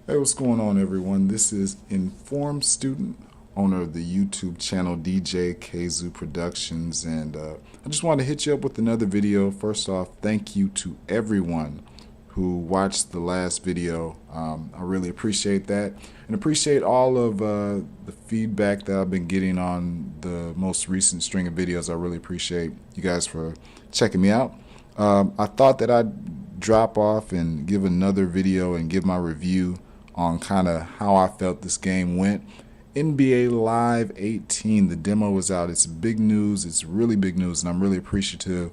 Hey, what's going on, everyone? This is Informed Student, owner of the YouTube channel DJ Kzu Productions, and I just wanted to hit you up with another video. First off, thank you to everyone who watched the last video. I really appreciate that, and appreciate all of the feedback that I've been getting on the most recent string of videos. I really appreciate you guys for checking me out. I thought that I'd drop off and give another video and give my review on kind of how I felt this game went. NBA Live 18, the demo was out. It's big news. It's really big news, and I'm really appreciative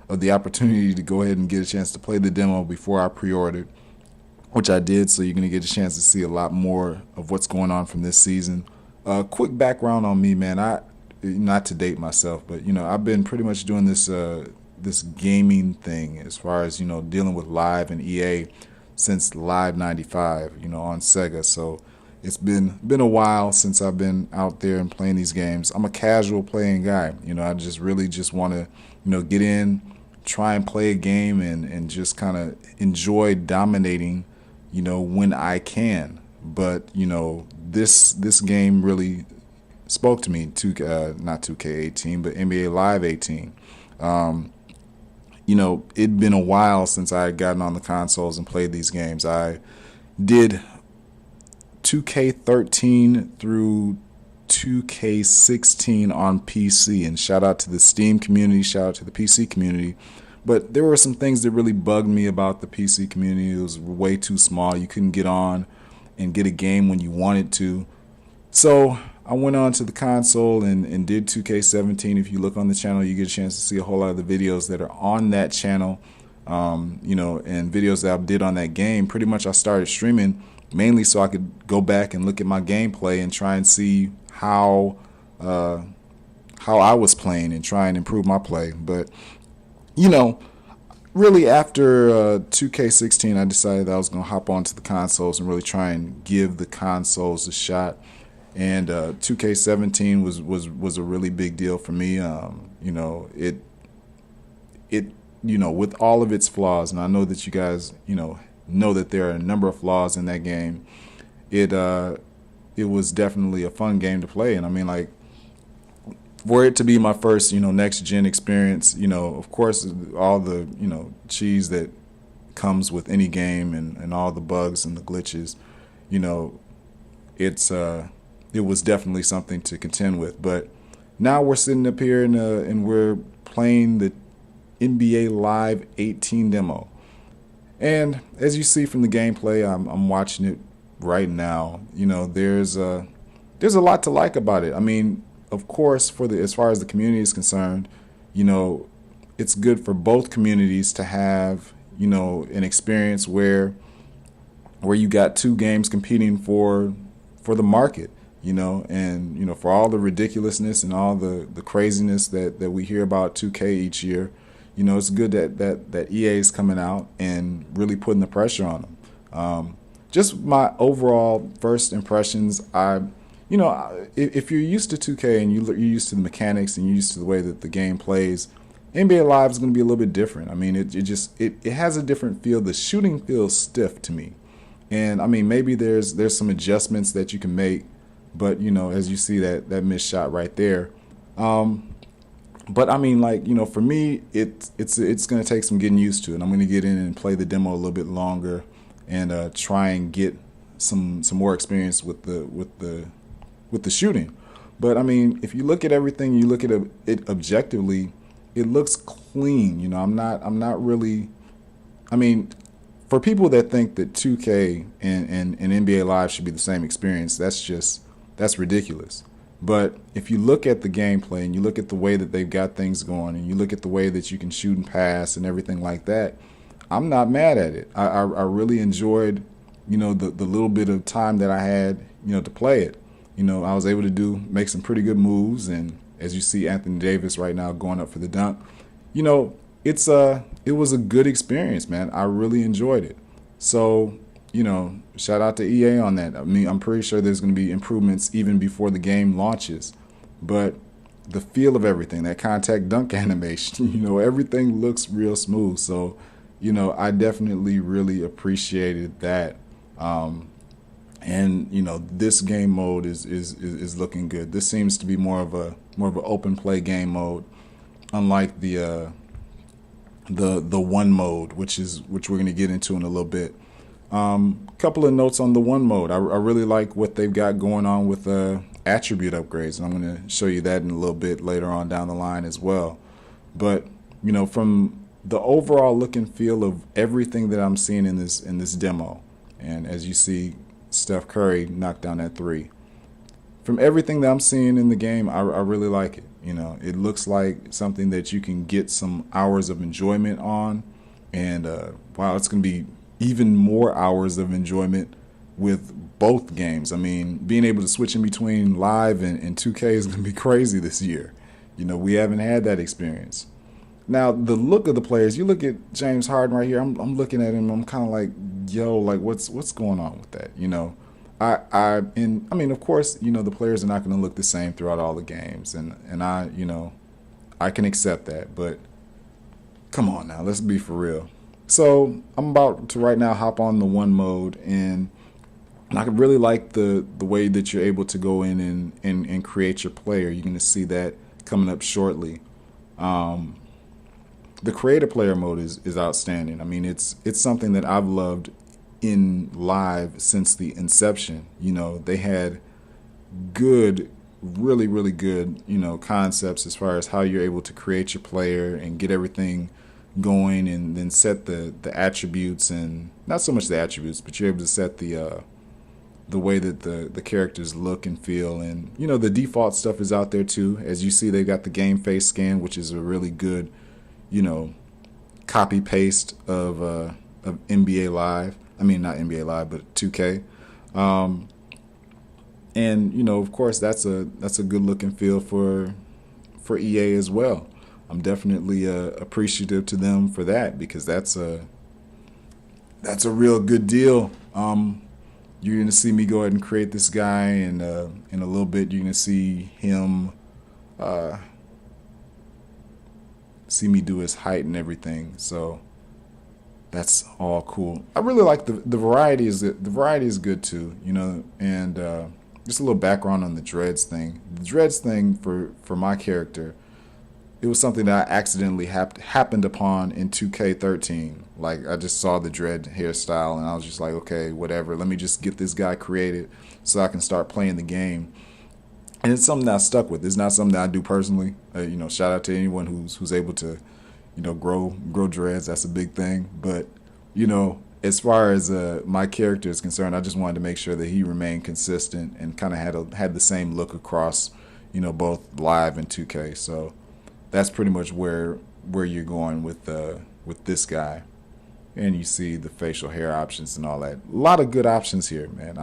of the opportunity to go ahead and get a chance to play the demo before I pre-ordered, which I did, so you're going to get a chance to see a lot more of what's going on from this season. Quick background on me, man. Not to date myself, but I've been pretty much doing this gaming thing as far as dealing with Live and EA since Live 95, on Sega. So it's been a while since I've been out there and playing these games. I'm a casual playing guy. I just really just want to get in, try and play a game, and just kind of enjoy dominating when I can. But this game really spoke to me. Not 2K18, but NBA Live 18. It'd been a while since I had gotten on the consoles and played these games. I did 2K13 through 2K16 on PC, and shout out to the Steam community, shout out to the PC community. But there were some things that really bugged me about the PC community. It was way too small. You couldn't get on and get a game when you wanted to. So I went on to the console and did 2K17. If you look on the channel, you get a chance to see a whole lot of the videos that are on that channel, and videos that I did on that game. Pretty much I started streaming mainly so I could go back and look at my gameplay and try and see how I was playing and try and improve my play. But, really after 2K16, I decided that I was going to hop onto the consoles and really try and give the consoles a shot. And 2K17 was a really big deal for me. With all of its flaws, and I know that you guys know that there are a number of flaws in that game. It was definitely a fun game to play, and I mean, like, for it to be my first next gen experience, of course all the cheese that comes with any game and all the bugs and the glitches, it's it was definitely something to contend with. But now we're sitting up here and we're playing the NBA Live 18 demo. And as you see from the gameplay, I'm watching it right now. There's a lot to like about it. I mean, of course, as far as the community is concerned, it's good for both communities to have an experience where you got two games competing for the market. And for all the ridiculousness and all the craziness that we hear about 2K each year, it's good that EA is coming out and really putting the pressure on them. Just my overall first impressions, if you're used to 2K and you're used to the mechanics and you're used to the way that the game plays, NBA Live is going to be a little bit different. I mean, it has a different feel. The shooting feels stiff to me, and I mean, maybe there's some adjustments that you can make. But as you see that missed shot right there, but I mean, like, for me, it's going to take some getting used to, and I'm going to get in and play the demo a little bit longer and try and get some more experience with the shooting. But I mean, if you look at everything, you look at it objectively, it looks clean. I'm not really. I mean, for people that think that 2K and NBA Live should be the same experience, that's ridiculous. But if you look at the gameplay and you look at the way that they've got things going and you look at the way that you can shoot and pass and everything like that, I'm not mad at it. I really enjoyed, the little bit of time that I had, to play it. I was able to make some pretty good moves, and as you see Anthony Davis right now going up for the dunk, it was a good experience, man. I really enjoyed it. So, shout out to EA on that. I mean, I'm pretty sure there's going to be improvements even before the game launches. But the feel of everything, that contact dunk animation, everything looks real smooth. So, I definitely really appreciated that. And this game mode is looking good. This seems to be more of an open play game mode, unlike the one mode, which we're going to get into in a little bit. Couple of notes on the one mode. I really like what they've got going on with attribute upgrades, and I'm going to show you that in a little bit later on down the line as well. But from the overall look and feel of everything that I'm seeing in this demo, and as you see, Steph Curry knocked down that three. From everything that I'm seeing in the game, I really like it. It looks like something that you can get some hours of enjoyment on, and wow, it's going to be even more hours of enjoyment with both games. I mean, being able to switch in between live and 2K is going to be crazy this year. We haven't had that experience. Now, the look of the players, you look at James Harden right here. I'm looking at him. I'm kind of like, yo, like what's going on with that? I mean, of course, the players are not going to look the same throughout all the games, and I can accept that. But come on now, let's be for real. So I'm about to right now hop on the one mode, and I really like the way that you're able to go in and create your player. You're going to see that coming up shortly. The creator player mode is outstanding. I mean, it's something that I've loved in live since the inception. They had good, really, really good, concepts as far as how you're able to create your player and get everything going, and then set the attributes, and not so much the attributes, but you're able to set the way that the characters look and feel. And the default stuff is out there too. As you see, they got the game face scan, which is a really good copy paste of NBA Live. I mean, not NBA Live, but 2K. And of course, that's a good look and feel for EA as well. I'm definitely appreciative to them for that, because that's a real good deal. You're going to see me go ahead and create this guy, and in a little bit you're going to see him see me do his height and everything. So that's all cool. I really like the variety is good too, and just a little background on the dreads thing. The dreads thing for my character, it was something that I accidentally happened upon in 2K13. Like, I just saw the dread hairstyle and I was just like, okay, whatever. Let me just get this guy created so I can start playing the game. And it's something that I stuck with. It's not something that I do personally. Shout out to anyone who's able to, grow dreads. That's a big thing. But as far as my character is concerned, I just wanted to make sure that he remained consistent and kind of had the same look across, both live and 2K. So that's pretty much where you're going with this guy. And you see the facial hair options and all that. A lot of good options here, man.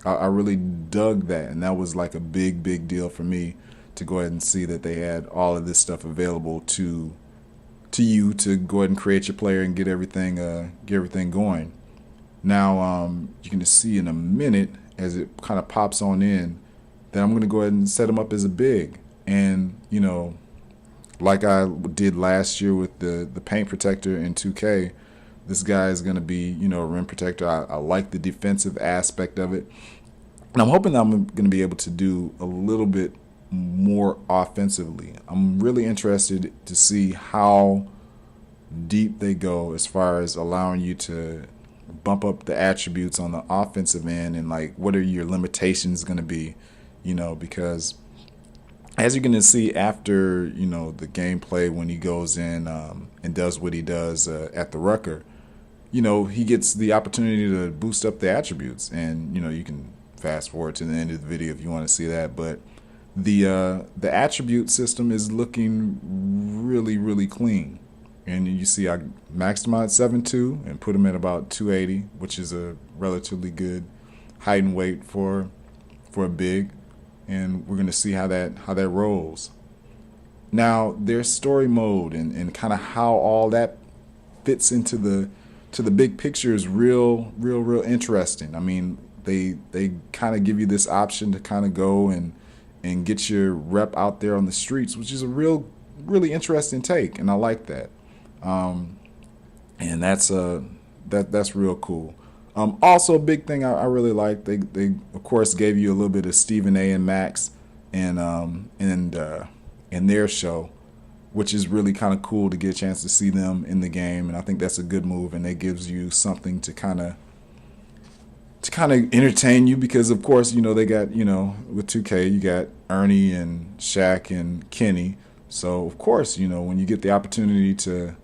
I really dug that, and that was like a big deal for me to go ahead and see that they had all of this stuff available to you to go ahead and create your player and get everything going. Now, you can just see in a minute as it kind of pops on in that I'm going to go ahead and set him up as a big, and like I did last year with the paint protector in 2K, this guy is going to be, a rim protector. I like the defensive aspect of it. And I'm hoping that I'm going to be able to do a little bit more offensively. I'm really interested to see how deep they go as far as allowing you to bump up the attributes on the offensive end, and like what are your limitations going to be, because as you're going to see after, the gameplay, when he goes in and does what he does at the Rucker, he gets the opportunity to boost up the attributes. And, you can fast forward to the end of the video if you want to see that. But the attribute system is looking really, really clean. And you see I maxed him out at 7'2" and put him at about 280, which is a relatively good height and weight for a big. And we're going to see how that rolls. Now, there's story mode and kind of how all that fits into the big picture is real interesting. I mean, they kind of give you this option to kind of go and get your rep out there on the streets, which is a really interesting take, and I like that. And that's real cool. Also, a big thing I really like, they of course gave you a little bit of Stephen A. and Max and their show, which is really kind of cool to get a chance to see them in the game, and I think that's a good move, and it gives you something to kind of entertain you because of course they got with 2K you got Ernie and Shaq and Kenny, so of course when you get the opportunity to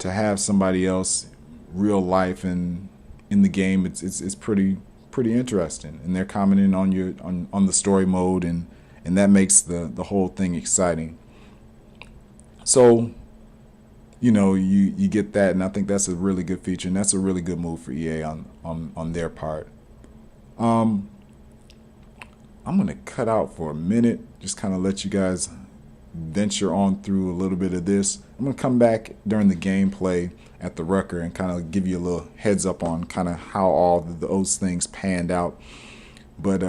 have somebody else real life and in the game, it's pretty interesting, and they're commenting on on the story mode, and that makes the whole thing exciting. So you get that, and I think that's a really good feature, and that's a really good move for EA on their part. Um, I'm gonna cut out for a minute, just kind of let you guys venture on through a little bit of this. I'm gonna come back during the gameplay at the Rucker and kind of give you a little heads up on kind of how all those things panned out. But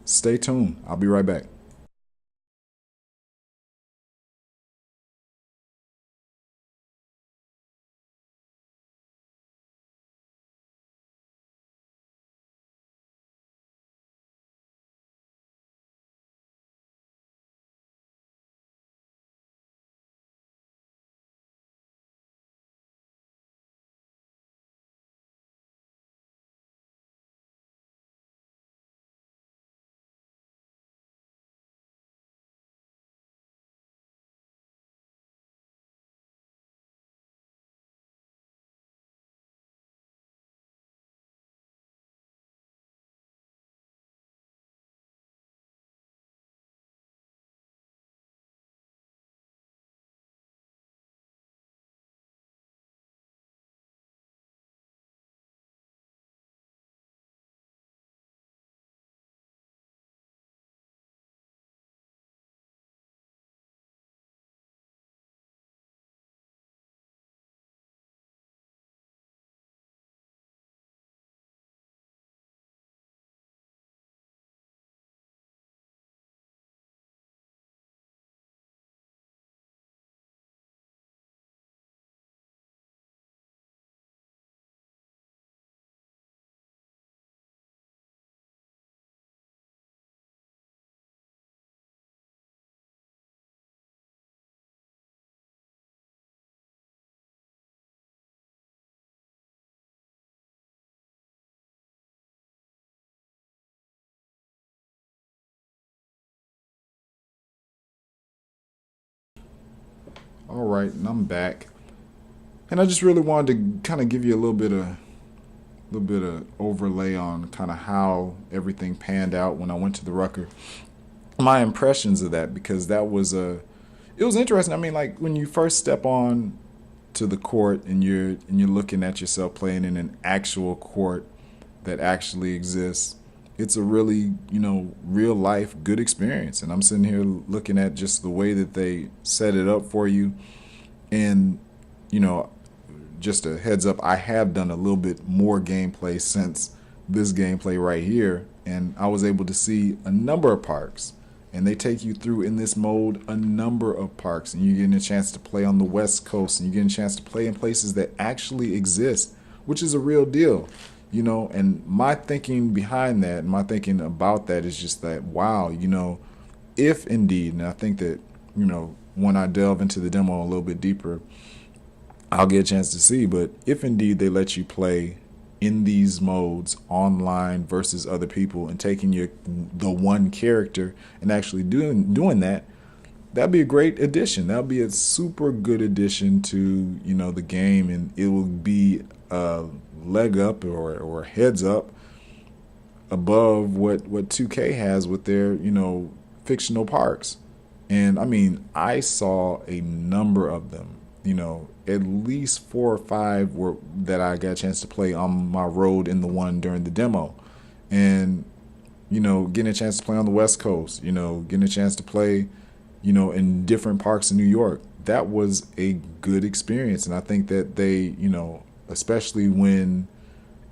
stay tuned. I'll be right back. All right, and I'm back, and I just really wanted to kind of give you a little bit of overlay on kind of how everything panned out when I went to the Rucker. My impressions of that, because it was interesting. I mean, like when you first step on to the court and you're looking at yourself playing in an actual court that actually exists, it's a really real life good experience. And I'm sitting here looking at just the way that they set it up for you, and you know just a heads up, I have done a little bit more gameplay since this gameplay right here, and I was able to see a number of parks. And they take you through in this mode a number of parks, and you're getting a chance to play on the West Coast, and you're getting a chance to play in places that actually exist, which is a real deal. And my thinking behind that, and my thinking about that is just that, wow, if indeed, and I think that, when I delve into the demo a little bit deeper, I'll get a chance to see. But if indeed they let you play in these modes online versus other people, and taking the one character and actually doing that, that'd be a great addition. That'd be a super good addition to the game, and it will be a leg up or heads up above what 2K has with their fictional parks. And I mean, I saw a number of them. At least 4 or 5 were that I got a chance to play on my road in the one during the demo, and getting a chance to play on the West Coast. Getting a chance to play, in different parks in New York. That was a good experience, and I think that they, especially when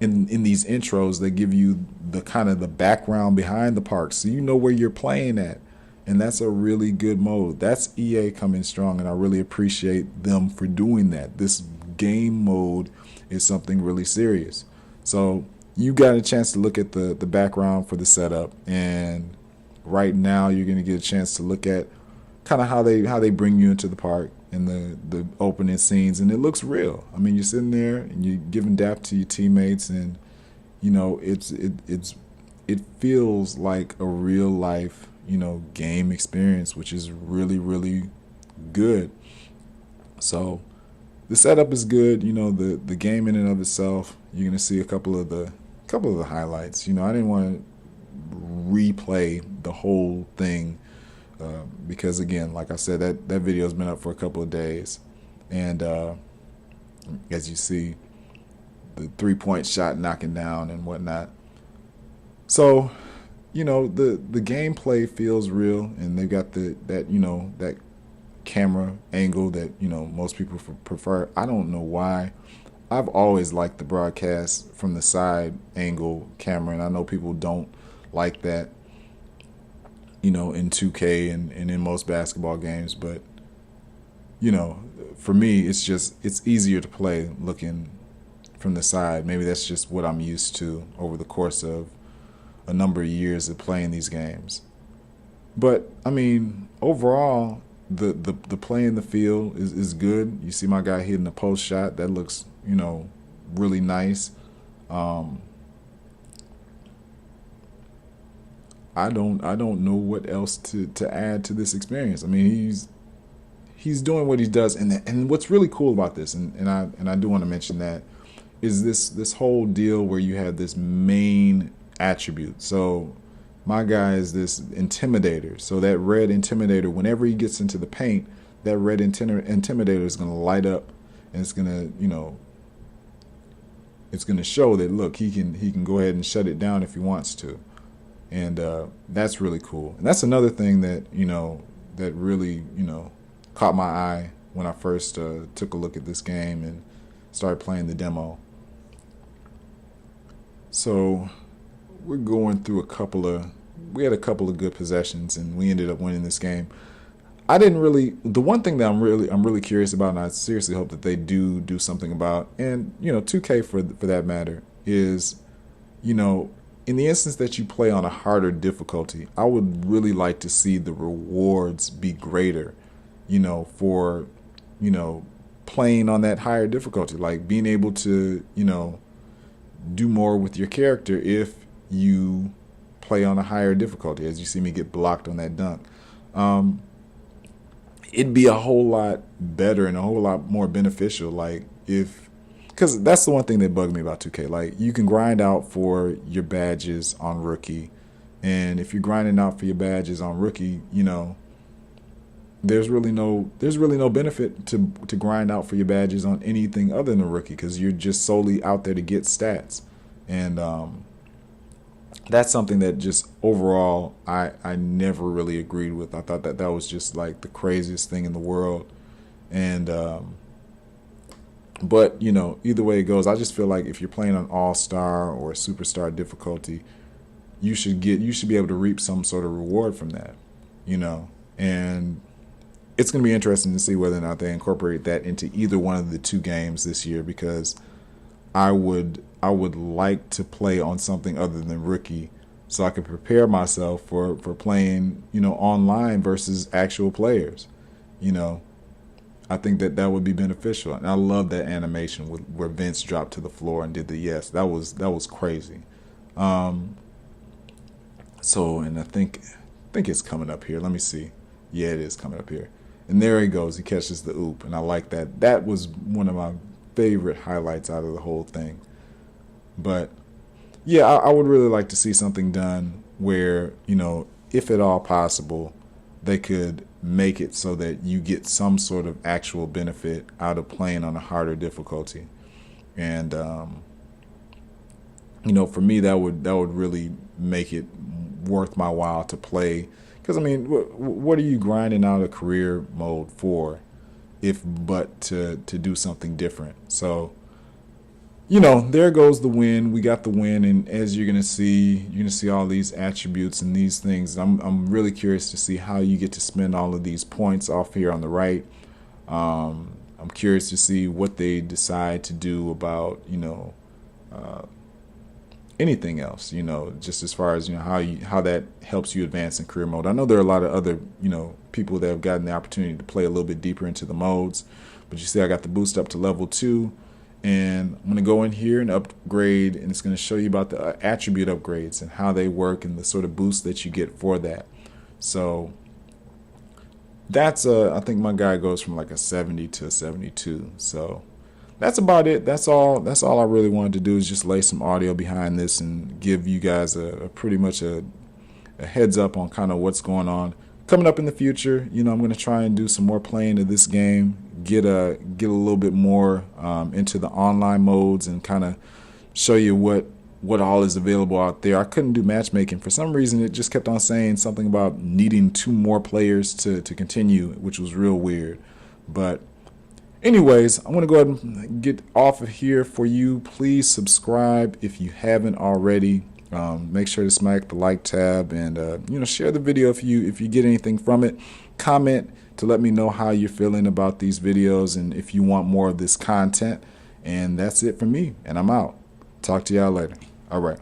in these intros, they give you the kind of the background behind the park, so you know where you're playing at. And that's a really good mode. That's EA coming strong, and I really appreciate them for doing that. This game mode is something really serious. So you got a chance to look at the background for the setup, and right now you're going to get a chance to look at kind of how they bring you into the park and the opening scenes, and it looks real. I mean, you're sitting there and you're giving dap to your teammates, and it feels like a real life game experience, which is really really good. So the setup is good. The game in and of itself, you're gonna see a couple of the highlights. I didn't want to replay the whole thing because, again, like I said, that video's been up for a couple of days, and as you see, the 3-point shot knocking down and whatnot. So, the gameplay feels real, and they've got that camera angle that most people prefer. I don't know why. I've always liked the broadcast from the side angle camera, and I know people don't like that, in 2K and in most basketball games, but for me, it's easier to play looking from the side. Maybe that's just what I'm used to over the course of a number of years of playing these games. But I mean, overall, the play in the field is good. You see my guy hitting the post shot. That looks, really nice. I don't know what else to add to this experience. I mean, he's doing what he does, and what's really cool about this, and I do want to mention that, is this whole deal where you have this main attribute. So my guy is this intimidator. So that red intimidator, whenever he gets into the paint, that red intimidator is going to light up, and it's going to, it's going to show that, look, he can go ahead and shut it down if he wants to. And that's really cool. And that's another thing that, that really, caught my eye when I first took a look at this game and started playing the demo. So we're going through we had a couple of good possessions, and we ended up winning this game. The one thing that I'm really curious about, and I seriously hope that they do something about, and 2K for that matter, is in the instance that you play on a harder difficulty, I would really like to see the rewards be greater, for playing on that higher difficulty, like being able to do more with your character if you play on a higher difficulty. As you see me get blocked on that dunk, it'd be a whole lot better and a whole lot more beneficial, like because that's the one thing that bugged me about 2K. Like, you can grind out for your badges on rookie, and if you're grinding out for your badges on rookie, there's really no benefit to grind out for your badges on anything other than a rookie, because you're just solely out there to get stats. And that's something that just overall I never really agreed with. I thought that was just like the craziest thing in the world. And but either way it goes, I just feel like if you're playing on all-star or superstar difficulty, you should be able to reap some sort of reward from that, and it's going to be interesting to see whether or not they incorporate that into either one of the two games this year, because I would like to play on something other than rookie, so I can prepare myself for playing online versus actual players. I think that would be beneficial, and I love that animation where Vince dropped to the floor and did the yes. That was crazy. So, and I think it's coming up here. Let me see. Yeah, it is coming up here. And there he goes. He catches the oop, and I like that. That was one of my favorite highlights out of the whole thing. But yeah, I would really like to see something done where, if at all possible, they could make it so that you get some sort of actual benefit out of playing on a harder difficulty. And for me, that would really make it worth my while to play. Because I mean, what are you grinding out a career mode for, if but to do something different? So, there goes the win. We got the win, and as you're gonna see all these attributes and these things. I'm really curious to see how you get to spend all of these points off here on the right. I'm curious to see what they decide to do about anything else, just as far as, how that helps you advance in career mode. I know there are a lot of other, people that have gotten the opportunity to play a little bit deeper into the modes, but you see I got the boost up to level 2, and I'm going to go in here and upgrade, and it's going to show you about the attribute upgrades and how they work and the sort of boost that you get for that. So that's I think my guy goes from like a 70 to a 72. So that's about it. That's all I really wanted to do, is just lay some audio behind this and give you guys a pretty much a heads up on kind of what's going on coming up in the future. I'm going to try and do some more playing of this game, get a little bit more into the online modes, and kind of show you what all is available out there. I couldn't do matchmaking. For some reason, it just kept on saying something about needing 2 more players to continue, which was real weird. But anyways, I'm going to go ahead and get off of here for you. Please subscribe if you haven't already. Make sure to smack the like tab, and share the video if you get anything from it. Comment to let me know how you're feeling about these videos and if you want more of this content. And that's it for me, and I'm out. Talk to y'all later. All right.